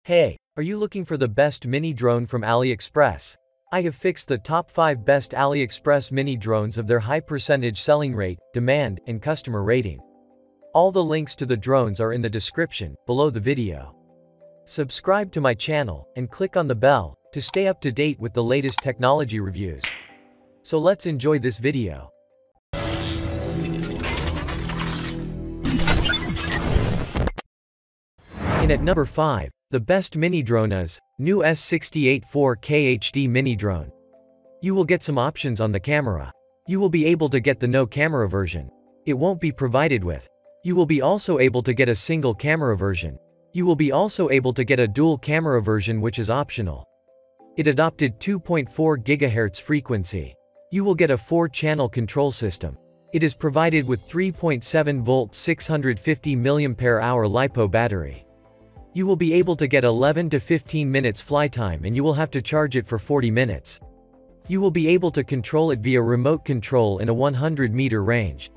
Hey, are you looking for the best mini drone from AliExpress? I have fixed the top 5 best AliExpress mini drones of their high percentage selling rate, demand, and customer rating. All the links to the drones are in the description, below the video. Subscribe to my channel, and click on the bell, to stay up to date with the latest technology reviews. So let's enjoy this video. And at number 5, the best mini drone is new S68 4K HD mini drone. You will get some options on the camera. You will be able to get the no camera version. It won't be provided with. You will be also able to get a single camera version. You will be also able to get a dual camera version, which is optional. It adopted 2.4 GHz frequency. You will get a 4-channel control system. It is provided with 3.7 volt 650 mAh LiPo battery. You will be able to get 11 to 15 minutes fly time, and you will have to charge it for 40 minutes. You will be able to control it via remote control in a 100-meter range.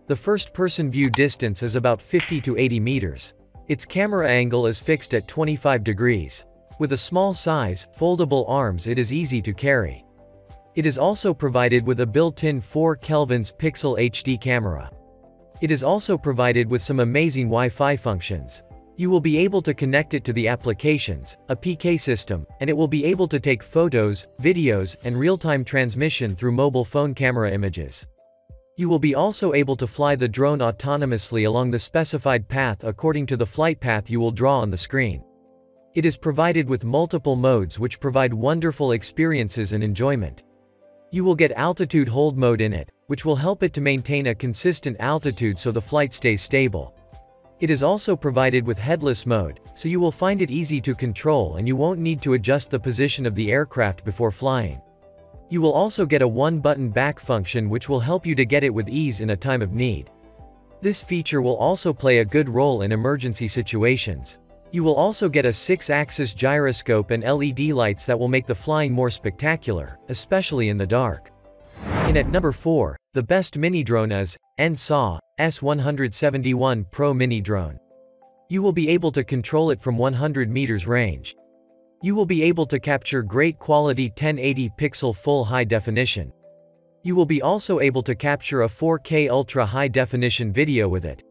The first-person view distance is about 50 to 80 meters. Its camera angle is fixed at 25 degrees. With a small size, foldable arms, it is easy to carry. It is also provided with a built-in 4 Kelvins Pixel HD camera. It is also provided with some amazing Wi-Fi functions. You will be able to connect it to the applications, a PK system, and it will be able to take photos, videos, and real-time transmission through mobile phone camera images. You will be also able to fly the drone autonomously along the specified path according to the flight path you will draw on the screen. It is provided with multiple modes which provide wonderful experiences and enjoyment. You will get altitude hold mode in it, which will help it to maintain a consistent altitude so the flight stays stable. It is also provided with headless mode, so you will find it easy to control and you won't need to adjust the position of the aircraft before flying. You will also get a one-button back function which will help you to get it with ease in a time of need. This feature will also play a good role in emergency situations. You will also get a 6-axis gyroscope and LED lights that will make the flying more spectacular, especially in the dark. And at number 4, the best mini drone is NSAW S171 Pro Mini Drone. You will be able to control it from 100 meters range. You will be able to capture great quality 1080 pixel full high definition. You will be also able to capture a 4K ultra high definition video with it.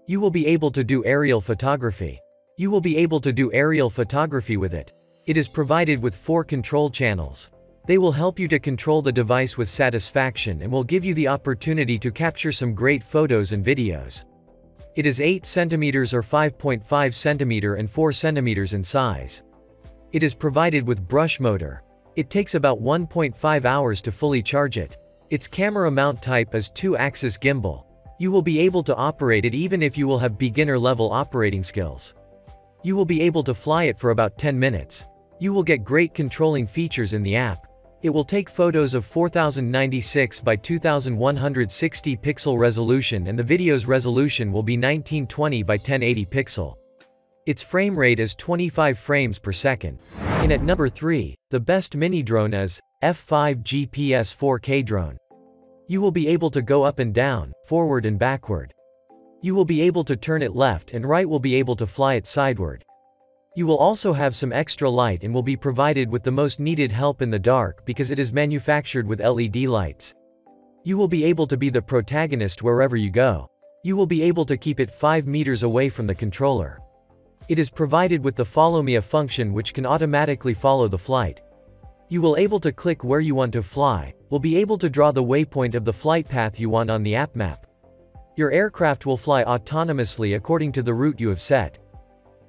You will be able to do aerial photography. You will be able to do aerial photography with it. It is provided with 4 control channels. They will help you to control the device with satisfaction and will give you the opportunity to capture some great photos and videos. It is 8 cm or 5.5 cm and 4 cm in size. It is provided with brush motor. It takes about 1.5 hours to fully charge it. Its camera mount type is 2-axis gimbal. You will be able to operate it even if you will have beginner level operating skills. You will be able to fly it for about 10 minutes. You will get great controlling features in the app. It will take photos of 4096 by 2160 pixel resolution, and the video's resolution will be 1920 by 1080 pixel. Its frame rate is 25 frames per second. And at number 3, the best mini drone is F5 GPS 4K drone. You will be able to go up and down, forward and backward. You will be able to turn it left and right, will be able to fly it sideward. You will also have some extra light and will be provided with the most needed help in the dark because it is manufactured with LED lights. You will be able to be the protagonist wherever you go. You will be able to keep it 5 meters away from the controller. It is provided with the Follow Me function which can automatically follow the flight. You will able to click where you want to fly, will be able to draw the waypoint of the flight path you want on the app map. Your aircraft will fly autonomously according to the route you have set.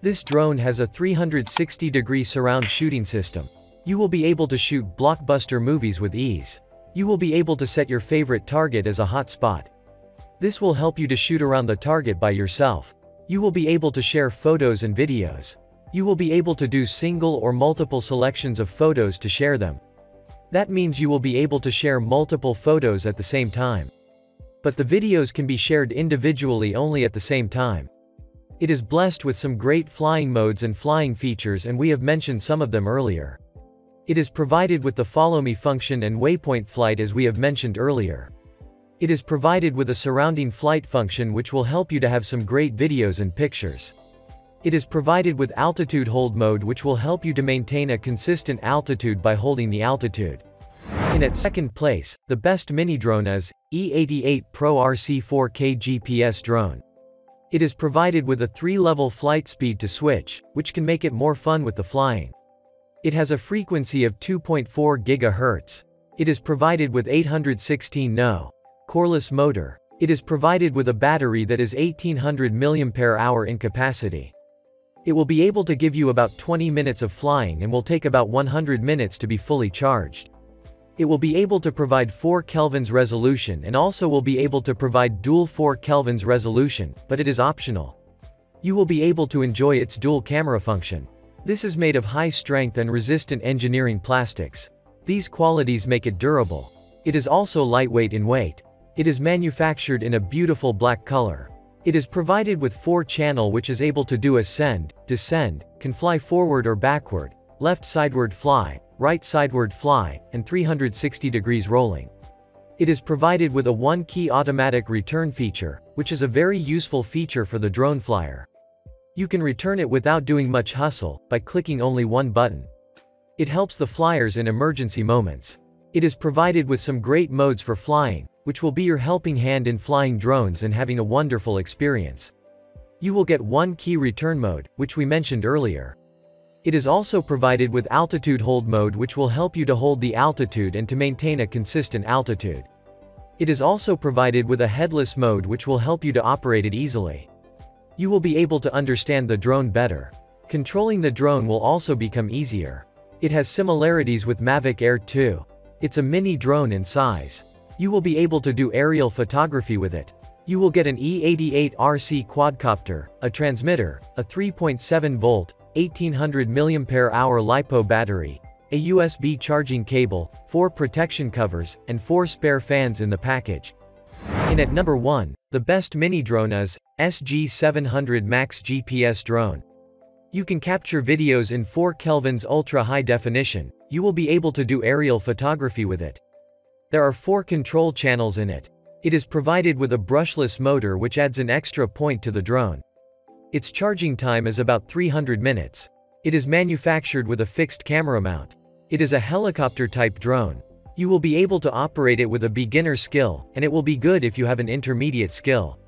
This drone has a 360-degree surround shooting system. You will be able to shoot blockbuster movies with ease. You will be able to set your favorite target as a hot spot. This will help you to shoot around the target by yourself. You will be able to share photos and videos. You will be able to do single or multiple selections of photos to share them. That means you will be able to share multiple photos at the same time. But the videos can be shared individually only at the same time. It is blessed with some great flying modes and flying features, and we have mentioned some of them earlier. It is provided with the Follow Me function and waypoint flight as we have mentioned earlier. It is provided with a surrounding flight function which will help you to have some great videos and pictures. It is provided with altitude hold mode, which will help you to maintain a consistent altitude by holding the altitude. In at second place, the best mini drone is E88 Pro RC4K GPS drone. It is provided with a 3-level flight speed to switch, which can make it more fun with the flying. It has a frequency of 2.4 GHz. It is provided with 816 No. Coreless motor. It is provided with a battery that is 1800 mAh in capacity. It will be able to give you about 20 minutes of flying and will take about 100 minutes to be fully charged. It will be able to provide 4 kelvins resolution and also will be able to provide dual 4 kelvins resolution, but it is optional. You will be able to enjoy its dual camera function. This is made of high strength and resistant engineering plastics. These qualities make it durable. It is also lightweight in weight. It is manufactured in a beautiful black color. It is provided with 4-channel, which is able to do ascend, descend, can fly forward or backward, left sideward fly, right sideward fly, and 360 degrees rolling. It is provided with a 1-key automatic return feature, which is a very useful feature for the drone flyer. You can return it without doing much hustle, by clicking only one button. It helps the flyers in emergency moments. It is provided with some great modes for flying, which will be your helping hand in flying drones and having a wonderful experience. You will get 1-key return mode, which we mentioned earlier. It is also provided with altitude hold mode, which will help you to hold the altitude and to maintain a consistent altitude. It is also provided with a headless mode, which will help you to operate it easily. You will be able to understand the drone better. Controlling the drone will also become easier. It has similarities with Mavic Air 2. It's a mini drone in size. You will be able to do aerial photography with it. You will get an E88 RC quadcopter, a transmitter, a 3.7-volt, 1800 mAh LiPo battery, a USB charging cable, 4 protection covers, and 4 spare fans in the package. In at number 1, the best mini drone is SG700 Max GPS drone. You can capture videos in 4 kelvins ultra high definition. You will be able to do aerial photography with it. There are 4 control channels in it. It is provided with a brushless motor, which adds an extra point to the drone. Its charging time is about 300 minutes. It is manufactured with a fixed camera mount. It is a helicopter-type drone. You will be able to operate it with a beginner skill, and it will be good if you have an intermediate skill.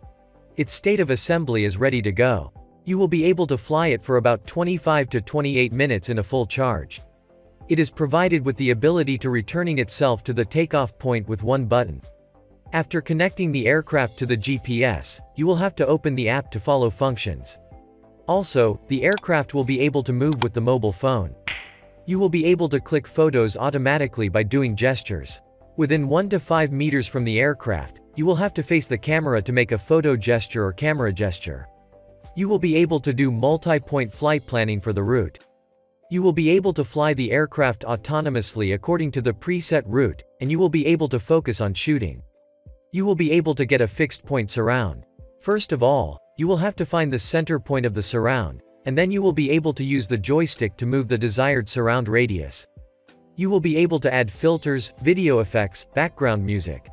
Its state of assembly is ready to go. You will be able to fly it for about 25 to 28 minutes in a full charge. It is provided with the ability to returning itself to the takeoff point with one button. After connecting the aircraft to the GPS, you will have to open the app to follow functions. Also, the aircraft will be able to move with the mobile phone. You will be able to click photos automatically by doing gestures. Within 1 to 5 meters from the aircraft, you will have to face the camera to make a photo gesture or camera gesture. You will be able to do multi-point flight planning for the route. You will be able to fly the aircraft autonomously according to the preset route, and you will be able to focus on shooting. You will be able to get a fixed point surround. First of all, you will have to find the center point of the surround, and then you will be able to use the joystick to move the desired surround radius. You will be able to add filters, video effects, background music.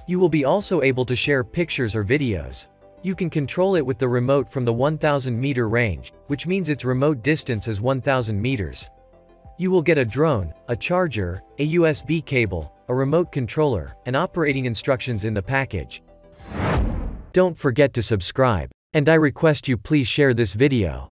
You will be also able to share pictures or videos. You can control it with the remote from the 1000 meter range, which means its remote distance is 1000 meters. You will get a drone, a charger, a USB cable, a remote controller, and operating instructions in the package. Don't forget to subscribe, and I request you please share this video.